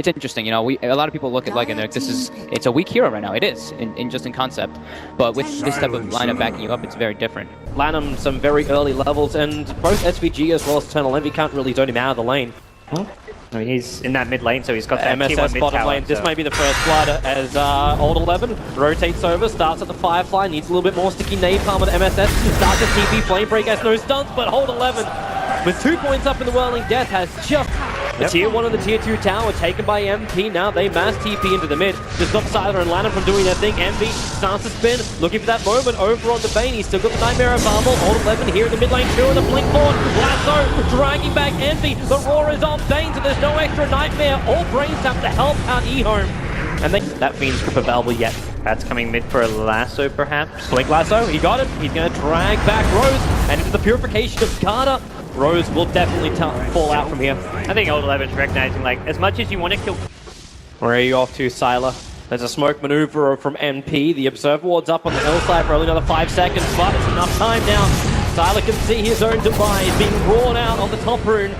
it's interesting, you know, a lot of people look at like, and it's a weak hero right now. It is, in concept. But with this type of lineup backing you up, it's very different. Lanm some very early levels, and both SVG as well as Eternal Envy can't really zone him out of the lane. I mean, he's in that mid lane, so he's got that MSS T1 bottom mid lane. tower, This might be the first blood as Old 11 rotates over, starts at the Firefly, needs a little bit more sticky napalm with MSS, starts a TP, Flame Break has no stunts, but Old 11 with 2 points up in the Whirling Death has just the tier 1 and the tier 2 tower taken by MP. Now they mass TP into the mid to stop Sylar and Lanm from doing their thing. Envy starts to spin, looking for that moment over on the Bane. He's still got the Nightmare of Marble. Old 11 here in the mid lane, 2 in the blink forward. Lasso dragging back Envy. The roar is on Bane, so there's no extra Nightmare. All brains have to help out EHOME. And that Fiend's Grip available yet. That's coming mid for a Lasso, perhaps. Blink Lasso, he got it. He's going to drag back Rose, and into the Purification of Garda. Rose will definitely fall out from here. I think Old 11's recognizing, like, as much as you want to kill... Where are you off to, Sylar? There's a smoke maneuver from MP. The Observer Ward's up on the hillside for only another 5 seconds, but it's enough time now. Sylar can see his own demise being roared out on the top rune.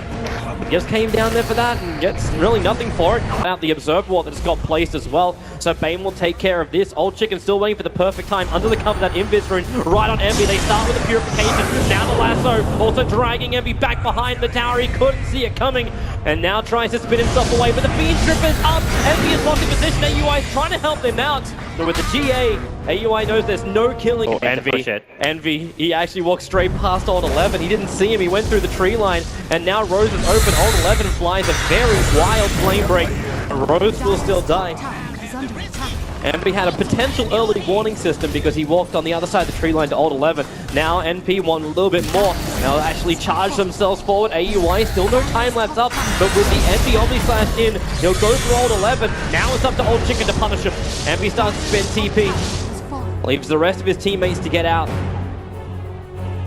He just came down there for that and gets really nothing for it. Out the Observer Ward that's got placed as well. So Bane will take care of this. Old Chicken still waiting for the perfect time under the cover of that Invis rune. Right on Envy. They start with the Purification. Now the Lasso also dragging Envy back behind the tower. He couldn't see it coming. And now tries to spin himself away. But the Fiend Strip is up. Envy is locked in position. AUI is trying to help them out. But with the GA, AUI knows there's no killing. Oh, Envy, he actually walked straight past Old 11. He didn't see him. He went through the tree line. And now Rose is open. Old 11 flies a very wild flame break. Rose will still die. Envy had a potential early warning system because he walked on the other side of the tree line to Old 11. Now NP want a little bit more. They'll actually charge themselves forward. AUI still no time lapse up, but with the NP Omni-Slash in, he'll go for Old 11. Now it's up to Old Chicken to punish him. NP starts to spin TP. Leaves the rest of his teammates to get out.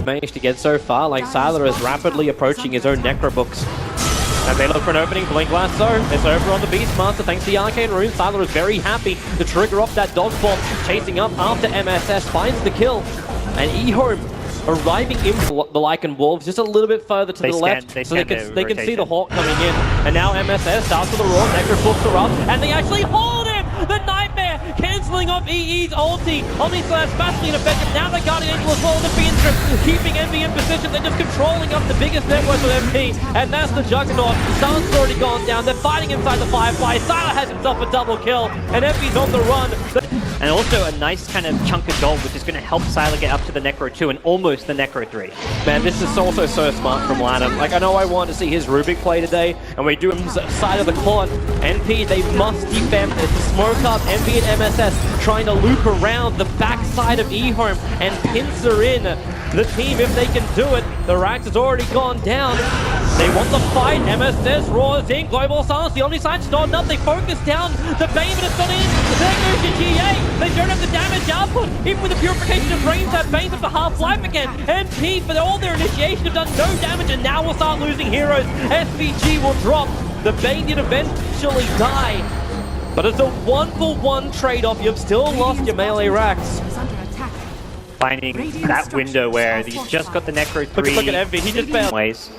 Managed to get so far, like Sylar is rapidly approaching his own Necro books. As they look for an opening, Blink Lasso is over on the Beastmaster thanks to the Arcane Rune. Sylar is very happy to trigger off that dodge bomb, chasing up after MSS, finds the kill. And EHOME arriving in the Lycan Wolves just a little bit further to the left, so they can see the Hawk coming in. And now MSS starts with the roar, Necro books are up, and they actually hold him! The Nightmare cancelling off EE's ulti. Omni-Slash massively ineffective. Now the Guardian Angel as well as the Fiend Strip, keeping Envy in position. They're just controlling up the biggest network with MP, and that's the Juggernaut. Sun's already gone down. They're fighting inside the Firefly. Sylar has himself a double kill, and Envy's on the run. And also a nice kind of chunk of gold, which is going to help Sylar get up to the Necro 2 and almost the Necro 3. Man, this is also so smart from Lanm. Like, I know I want to see his Rubik play today, and we do him side of the court. NP, they must defend this. The smoke up, NP and MSS trying to loop around the backside of EHOME and pincer in the team if they can do it. The Rax has already gone down. They want the fight. MSS roars in. Global Silence. The Omni-Sight started up. They focus down. The Bane has gone in. There goes the GA. They don't have the damage output. Even with the Purification of Brains, that Bane's up to half-life again. NP, for all their initiation, have done no damage, and now we'll start losing heroes. SVG will drop. The Bane did eventually die. But it's a 1-for-1 trade-off. You've still lost your melee Rax. Finding that window where he's just got the Necro 3. Look at Envy. He just failed. Ways.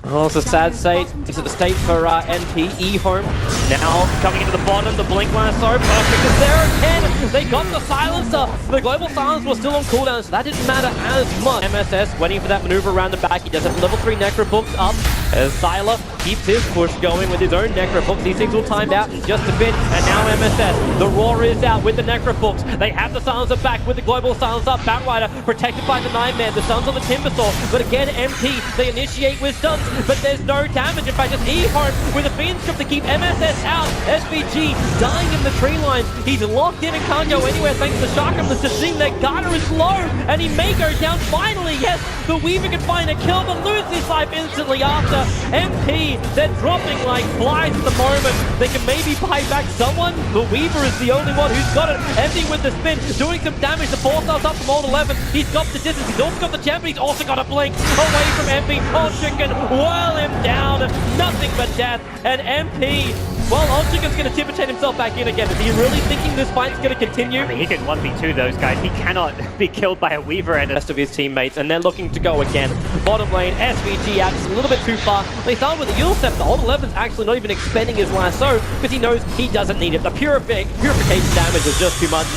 Oh, it's a sad state. It's at the state for NP, EHOME. Now coming into the bottom, the Blink Lasso, perfect as there again. They got the Silencer. The Global Silence was still on cooldown, so that didn't matter as much. MSS waiting for that maneuver around the back. He does have level 3 Necro books up as Sylar keeps his push going with his own Necro books. These things will time out in just a bit. And now MSS, the Roar is out with the Necro books. They have the Silencer back with the Global Silence up. Batrider protected by the Nightmare. The Sun's on the Timbersaw. But again, MP, they initiate with stuns. But there's no damage. In fact, it's EHOME with a Fiend Strip to keep MSS out. SVG dying in the tree line. He's locked in and can't go anywhere thanks to Slark of the Sacim. Their Garter is low, and he may go down finally. Yes, the Weaver can find a kill, but loses his life instantly after. MP, they're dropping like flies at the moment. They can maybe buy back someone. The Weaver is the only one who's got it. Empty with the spin, doing some damage. The 4-star's up from Old 11. He's got the distance. He's also got the champion. He's also got a blink away from MP. Old Chicken whirl him down. Nothing but death. And MP Well, oldchicken's going to tippertate himself back in again. Is he really thinking this fight's going to continue? I mean, he can 1v2 those guys. He cannot be killed by a Weaver and The rest of his teammates, and they're looking to go again. Bottom lane, SVG out just a little bit too far. They start with a Yule Step. The old 11's actually not even expending his lasso because he knows he doesn't need it. The purification damage is just too much.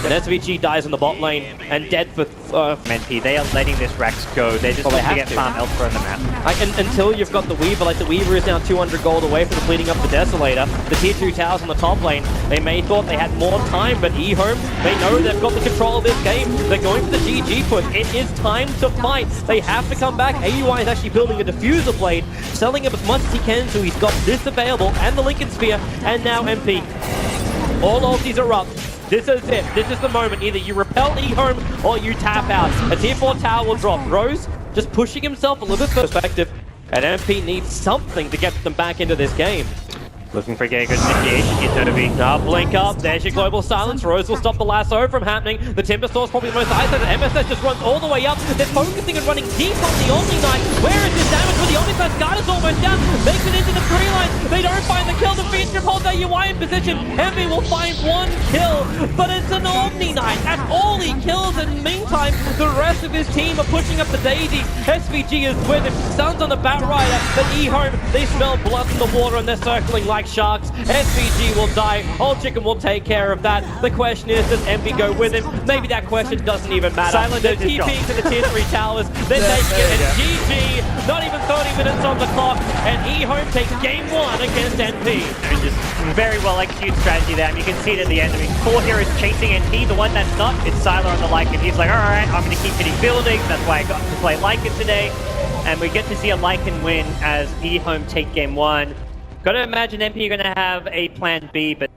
And SVG dies in the bot lane and dead for MP. They are letting this Rax go. They're just Well, they looking to have get to. farm elsewhere on the map. Until you've got the Weaver, like the Weaver is now 200 gold away from completing up the Desolator. The tier 2 towers on the top lane, they may thought they had more time, but EHOME, they know they've got the control of this game. They're going for the GG push. It is time to fight. They have to come back. AUI is actually building a diffuser blade, selling him as much as he can, so he's got this available, and the Lincoln Sphere, and now MP. All ultis are up. This is it. This is the moment. Either you repel EHOME or you tap out. A tier 4 tower will drop. Rose just pushing himself a little bit perspective. And MP needs something to get them back into this game. Looking for a good initiation here, Toby. Blink up. There's your global silence. Rose will stop the lasso from happening. The Timber Store's probably the most isolated. MSS just runs all the way up. They're focusing and running deep on the Omniknight. Where is this damage? Well, the Omniknight's guard is almost down. Makes it into the tree line. They don't find the kill. The feed strip holds AUI in position. Envy will find one kill, but it's an Omniknight. That's all he kills. In the meantime, the rest of his team are pushing up the daisies. SVG is with him. Sun's on the Batrider. But EHOME, they smell blood in the water and they're circling like sharks. SVG will die. Oldchicken will take care of that. The question is, does Envy go with him? Maybe that question doesn't even matter. They're TPing to the tier 3 towers. They're taking it, and GG. Not even 30 minutes on the clock, and EHOME takes game 1 against NP. Just very well executed strategy there. I mean, you can see it at the end. I mean, 4 heroes chasing NP. The one that's not, it's Sylar on the Lycan. He's like, alright, I'm going to keep hitting buildings. That's why I got to play Lycan today. And we get to see a Lycan win as EHOME take game 1. Got to imagine MP are going to have a plan B, but